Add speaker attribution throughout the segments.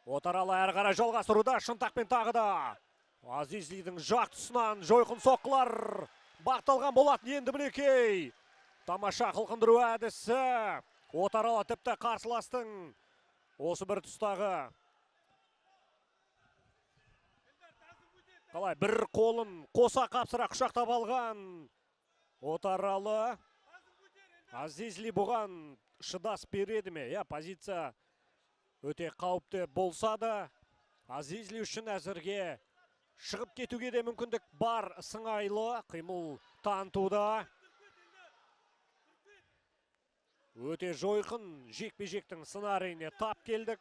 Speaker 1: Отаралы әрі қарай жалғастыруда, Шынтақпен тағы да. Азизлидің жақ тұсынан жойқын соққылар бақталған болатын енді Мінекей. Тамаша қылқындыру әдісі. Отаралы тіпті қарсыластың осы бір тұстағы. Қалай бір қолын қоса қапсыра құшақтап алған Отаралы. Азизли бұған шыдас береді ме? Позиция өте қауіпті болса да, Азизли үшін әзірге шығып кетуге де мүмкіндік бар. Сыңайлы қимыл танытуда. Өте жойқын жекпе-жектің сценарийіне тап келдік.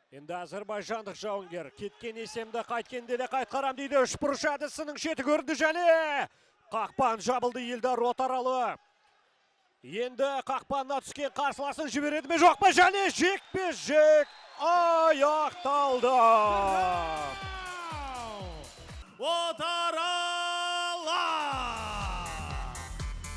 Speaker 1: Енді Әзербайжандық жауынгер кеткен есемді қайткенде де қайтқарам дейді. Үшбұрыш әдісінің шеті көрінді және қақпан жабылды Елдар Отаралы. Енді қақпанына түскен қарсыласын жібереді ме жоқ па және жекпе-жек аяқталды.
Speaker 2: Отаралы!